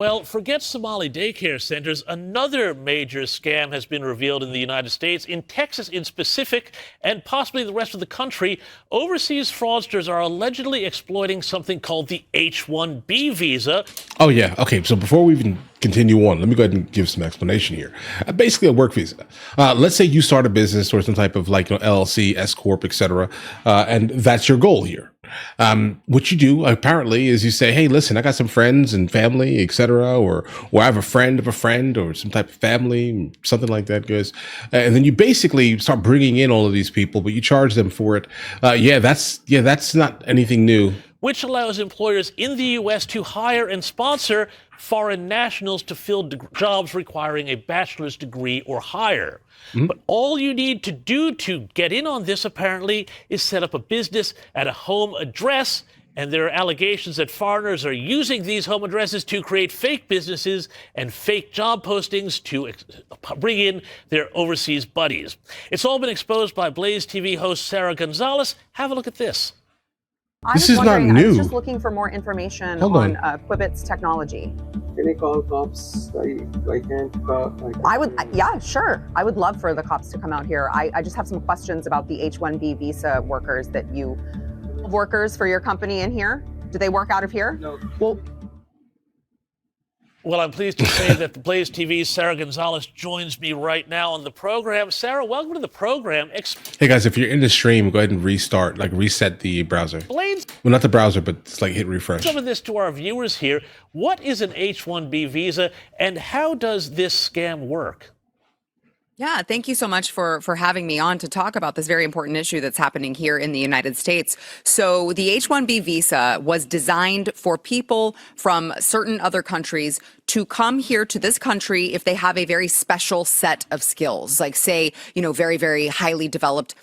Well, forget Somali daycare centers. Another major scam has been revealed in the United States. In Texas, in specific, and possibly the rest of the country, overseas fraudsters are allegedly exploiting something called the H-1B visa. Oh, yeah. Okay. So before we even continue on, let me go ahead and give some explanation here. Basically, a work visa. Let's say you start a business or some type of LLC, S corp, etc., and that's your goal here. What you do apparently is you say, "Hey, listen, I got some friends and family, etc., or I have a friend of a friend, or some type of family, something like that, guys." And then you basically start bringing in all of these people, but you charge them for it. That's not anything new. Which allows employers in the U.S. to hire and sponsor foreign nationals to fill jobs requiring a bachelor's degree or higher. Mm-hmm. But all you need to do to get in on this, apparently, is set up a business at a home address. And there are allegations that foreigners are using these home addresses to create fake businesses and fake job postings to bring in their overseas buddies. It's all been exposed by Blaze TV host Sarah Gonzalez. Have a look at this. This is not new. I was just looking for more information on Quibbit's technology. Can you call cops? I can't call. Yeah, sure. I would love for the cops to come out here. I just have some questions about the H-1B visa workers workers for your company in here. Do they work out of here? No. Well, I'm pleased to say that the Blaze TV's Sarah Gonzalez joins me right now on the program. Sarah, welcome to the program. Hey guys, if you're in the stream, go ahead and reset the browser. Blaze, well, not the browser, but it's hit refresh. Some of this to our viewers here. What is an H-1B visa, and how does this scam work? Yeah, thank you so much for having me on to talk about this very important issue that's happening here in the United States. So the H-1B visa was designed for people from certain other countries to come here to this country if they have a very special set of skills, like say, very, very highly developed,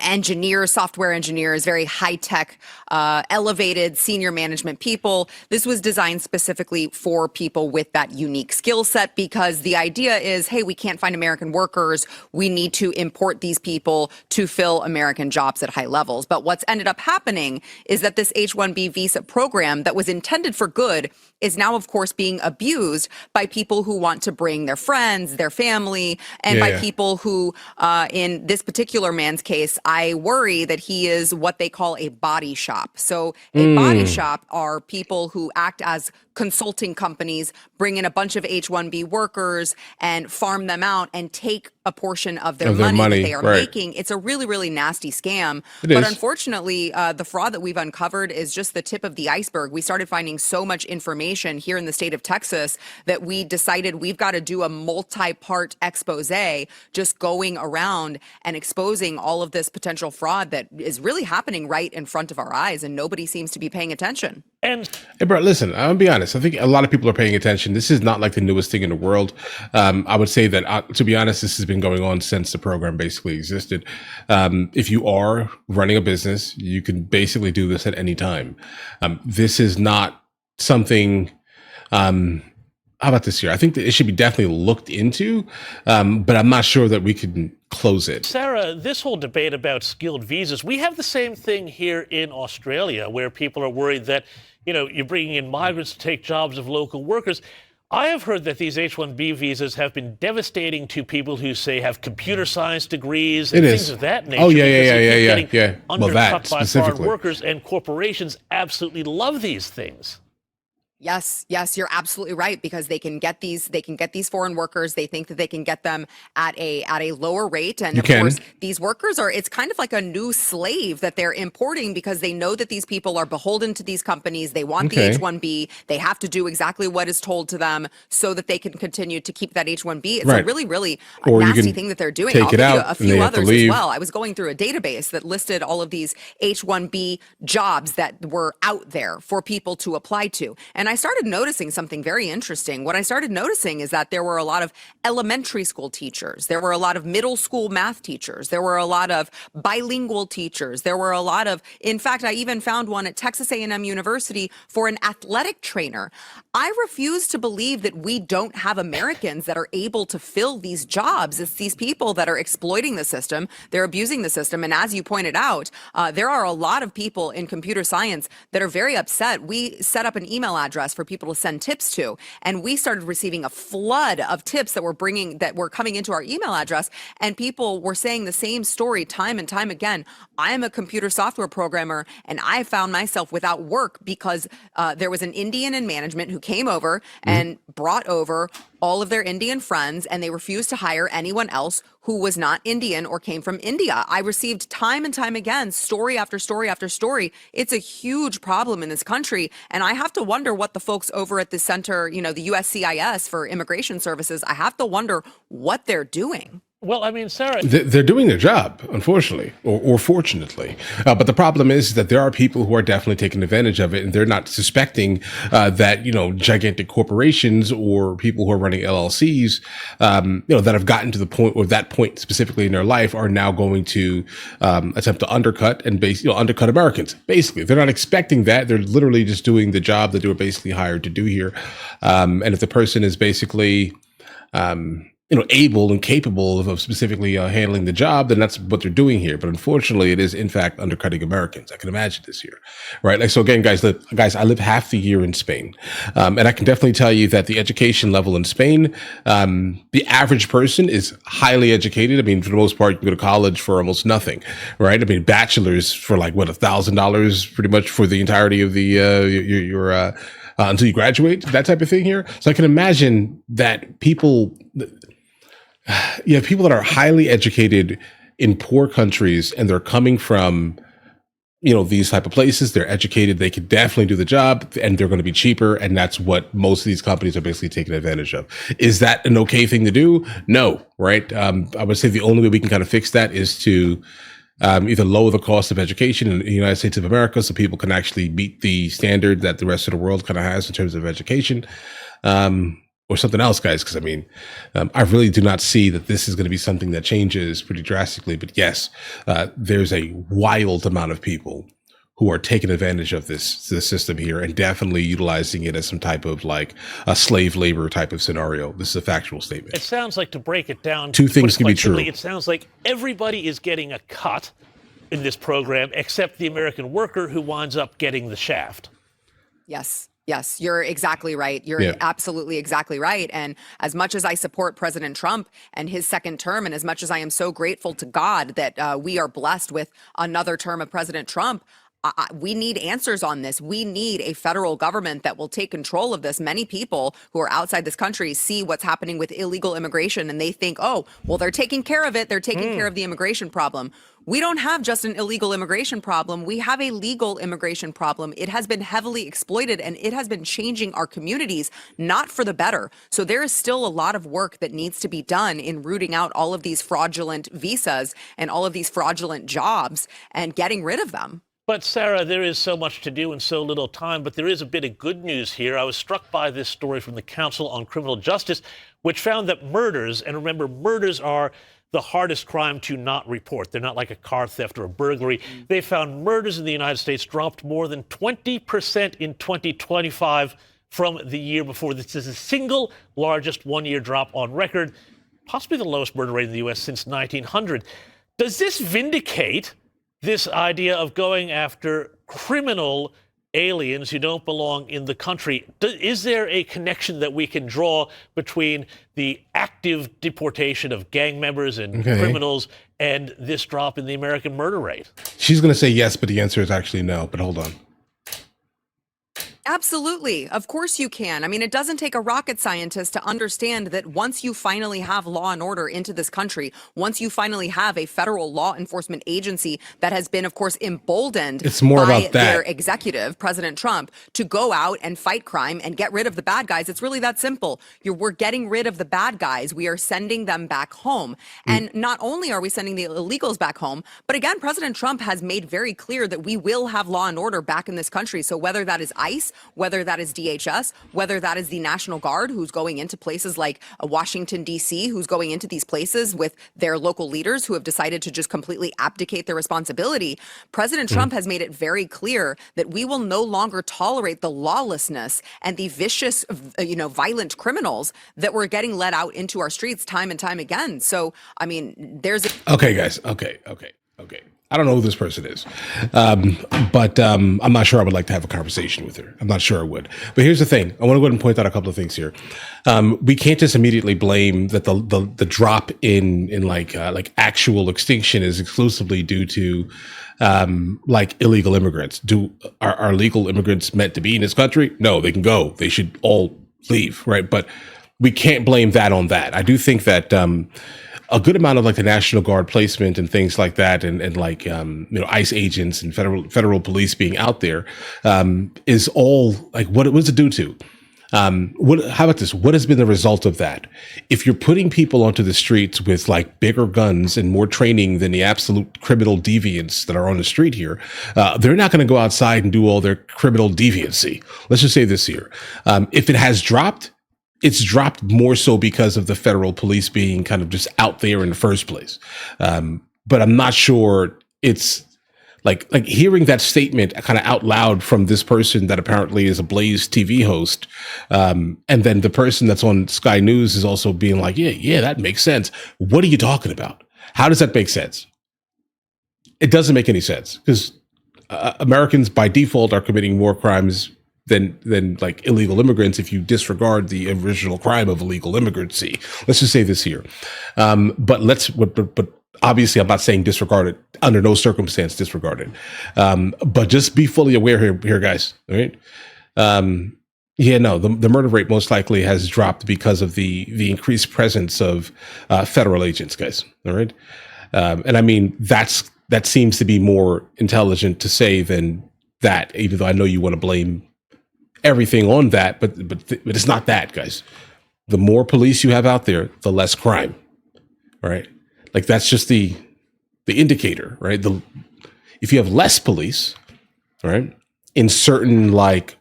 engineers, software engineers, very high tech, elevated senior management people. This was designed specifically for people with that unique skill set because the idea is, hey, we can't find American workers. We need to import these people to fill American jobs at high levels. But what's ended up happening is that this H-1B visa program that was intended for good is now, of course, being abused by people who want to bring their friends, their family, and by people who, in this particular man's case, I worry that he is what they call a body shop. So a body shop are people who act as consulting companies, bring in a bunch of H-1B workers and farm them out and take a portion of their money that they are making. It's a really, really nasty scam. But unfortunately, the fraud that we've uncovered is just the tip of the iceberg. We started finding so much information here in the state of Texas that we decided we've got to do a multi-part expose just going around and exposing all of this potential fraud that is really happening right in front of our eyes, and nobody seems to be paying attention. Hey, bro, listen, I'm gonna be honest. I think a lot of people are paying attention. This is not like the newest thing in the world. I would say that, to be honest, this has been going on since the program basically existed. If you are running a business, you can basically do this at any time. This is not something, how about this year? I think that it should be definitely looked into, but I'm not sure that we can close it. Sarah, this whole debate about skilled visas, we have the same thing here in Australia where people are worried that, you're bringing in migrants to take jobs of local workers. I have heard that these H-1B visas have been devastating to people who, say, have computer science degrees and things of that nature. Oh, yeah. Undercut by foreign workers, and corporations absolutely love these things. Yes, you're absolutely right, because they can get these foreign workers. They think that they can get them at a lower rate. And of course, these workers it's kind of like a new slave that they're importing because they know that these people are beholden to these companies. They want the H-1B. They have to do exactly what is told to them so that they can continue to keep that H-1B. It's a really, really nasty thing that they're doing. I'll give you a few others as well. I was going through a database that listed all of these H-1B jobs that were out there for people to apply to. And I started noticing something very interesting. What I started noticing is that there were a lot of elementary school teachers. There were a lot of middle school math teachers. There were a lot of bilingual teachers. There were a lot of, in fact, I even found one at Texas A&M University for an athletic trainer. I refuse to believe that we don't have Americans that are able to fill these jobs. It's these people that are exploiting the system. They're abusing the system. And as you pointed out, there are a lot of people in computer science that are very upset. We set up an email address address for people to send tips to. And we started receiving a flood of tips that were coming into our email address. And people were saying the same story time and time again. I am a computer software programmer, and I found myself without work because there was an Indian in management who came over and brought over all of their Indian friends, and they refused to hire anyone else who was not Indian or came from India. I received time and time again, story after story after story. It's a huge problem in this country. And I have to wonder what the folks over at the center, you know, the USCIS for Immigration Services, I have to wonder what they're doing. Well, I mean, Sarah, they're doing their job, unfortunately, or fortunately. But the problem is that there are people who are definitely taking advantage of it, and they're not suspecting that, you know, gigantic corporations or people who are running LLCs, you know, that have gotten to the point, or that point specifically in their life, are now going to attempt to undercut and undercut Americans. Basically, they're not expecting that. They're literally just doing the job that they were basically hired to do here. And if the person is basically you know, able and capable of specifically handling the job, then that's what they're doing here. But unfortunately, it is in fact undercutting Americans. I can imagine this here, right? Like, so again, guys, I live half the year in Spain, and I can definitely tell you that the education level in Spain, the average person is highly educated. I mean, for the most part, you can go to college for almost nothing, right? I mean, bachelor's for like what, $1,000 pretty much for the entirety of the your until you graduate, that type of thing here. So I can imagine that people. You have people that are highly educated in poor countries, and they're coming from, you know, these type of places. They're educated. They could definitely do the job, and they're going to be cheaper. And that's what most of these companies are basically taking advantage of. Is that an okay thing to do? No, right? I would say the only way we can kind of fix that is to either lower the cost of education in the United States of America, so people can actually meet the standard that the rest of the world kind of has in terms of education. Or something else, guys, because I mean, I really do not see that this is going to be something that changes pretty drastically. But yes, there's a wild amount of people who are taking advantage of this system here and definitely utilizing it as some type of like a slave labor type of scenario. This is a factual statement. it sounds like, to break it down, Two things can be quite simply, true. it sounds like everybody is getting a cut in this program except the American worker, who winds up getting the shaft. Yes, you're exactly right. You're absolutely exactly right. And as much as I support President Trump and his second term, and as much as I am so grateful to God that we are blessed with another term of President Trump, we need answers on this. We need a federal government that will take control of this. Many people who are outside this country see what's happening with illegal immigration, and they think, oh, well, they're taking care of it. They're taking care of the immigration problem. We don't have just an illegal immigration problem. We have a legal immigration problem. It has been heavily exploited, and it has been changing our communities, not for the better. So there is still a lot of work that needs to be done in rooting out all of these fraudulent visas and all of these fraudulent jobs and getting rid of them. But Sarah, there is so much to do in so little time, but there is a bit of good news here. I was struck by this story from the Council on Criminal Justice, which found that murders, and remember, murders are the hardest crime to not report. They're not like a car theft or a burglary. They found murders in the United States dropped more than 20% in 2025 from the year before. This is the single largest one-year drop on record, possibly the lowest murder rate in the U.S. since 1900. Does this vindicate this idea of going after criminal aliens who don't belong in the country? Is there a connection that we can draw between the active deportation of gang members and criminals and this drop in the American murder rate? She's going to say yes, but the answer is actually no. But hold on. Absolutely. Of course you can. I mean, it doesn't take a rocket scientist to understand that once you finally have law and order into this country, once you finally have a federal law enforcement agency that has been, of course, emboldened it's more by about that. Their executive, President Trump, to go out and fight crime and get rid of the bad guys. It's really that simple. We're getting rid of the bad guys. We are sending them back home. And not only are we sending the illegals back home, but again, President Trump has made very clear that we will have law and order back in this country. So whether that is ICE, whether that is DHS, whether that is the National Guard, who's going into places like Washington, D.C., who's going into these places with their local leaders who have decided to just completely abdicate their responsibility, President Trump has made it very clear that we will no longer tolerate the lawlessness and the vicious, violent criminals that were getting let out into our streets time and time again. So, I mean, there's... Okay, guys. Okay. I don't know who this person is, but I'm not sure I would like to have a conversation with her. I'm not sure I would. But here's the thing. I want to go ahead and point out a couple of things here. We can't just immediately blame that the drop in like actual extinction is exclusively due to like illegal immigrants. Are legal immigrants meant to be in this country? No, they can go. They should all leave, right? But we can't blame that on that. I do think that a good amount of like the National Guard placement and things like that, and like ICE agents and federal police being out there is all like what does it do to? How about this? What has been the result of that? If you're putting people onto the streets with like bigger guns and more training than the absolute criminal deviants that are on the street here, they're not going to go outside and do all their criminal deviancy. Let's just say this here. If it has dropped, it's dropped more so because of the federal police being kind of just out there in the first place. But I'm not sure it's like hearing that statement kind of out loud from this person that apparently is a Blaze TV host. And then the person that's on Sky News is also being like, yeah, that makes sense. What are you talking about? How does that make sense? It doesn't make any sense because Americans by default are committing more crimes than like illegal immigrants if you disregard the original crime of illegal immigrancy. Let's just say this here. But obviously I'm not saying disregard it, under no circumstance disregard it. But just be fully aware here guys, all right? The murder rate most likely has dropped because of the increased presence of federal agents, guys, all right? And I mean, that seems to be more intelligent to say than that, even though I know you want to blame everything on that, but it's not that, guys. The more police you have out there, the less crime, right? Like that's just the indicator, right? If you have less police, right, in certain like,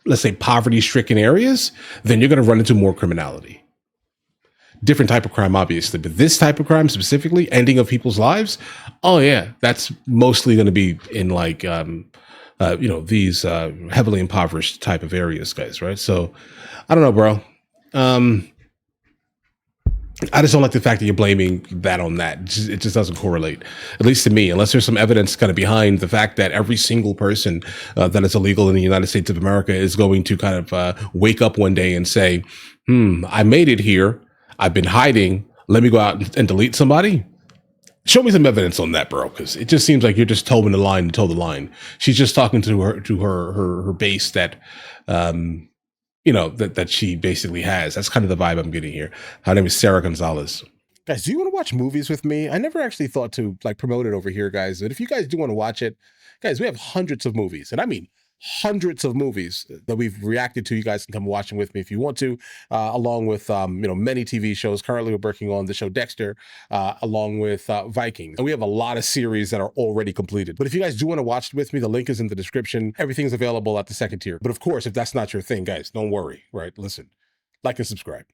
let's say poverty-stricken areas, then you're going to run into more criminality. Different type of crime, obviously, but this type of crime specifically, ending of people's lives, oh yeah, that's mostly going to be in like these heavily impoverished type of areas, guys, right? So I don't know, bro. I just don't like the fact that you're blaming that on that. It just doesn't correlate, at least to me, unless there's some evidence kind of behind the fact that every single person that is illegal in the United States of America is going to kind of wake up one day and say, I made it here. I've been hiding. Let me go out and delete somebody. Show me some evidence on that, bro, because it just seems like you're just towing the line to toe the line. She's just talking to her base that, that she basically has. That's kind of the vibe I'm getting here. Her name is Sarah Gonzalez. Guys, do you want to watch movies with me? I never actually thought to like promote it over here, guys. But if you guys do want to watch it, guys, we have hundreds of movies, and I mean hundreds of movies that we've reacted to. You guys can come watch them with me if you want to, along with many TV shows. Currently, we're working on the show Dexter, along with Vikings. And we have a lot of series that are already completed. But if you guys do want to watch it with me, the link is in the description. Everything's available at the second tier. But of course, if that's not your thing, guys, don't worry, right? Listen, like and subscribe.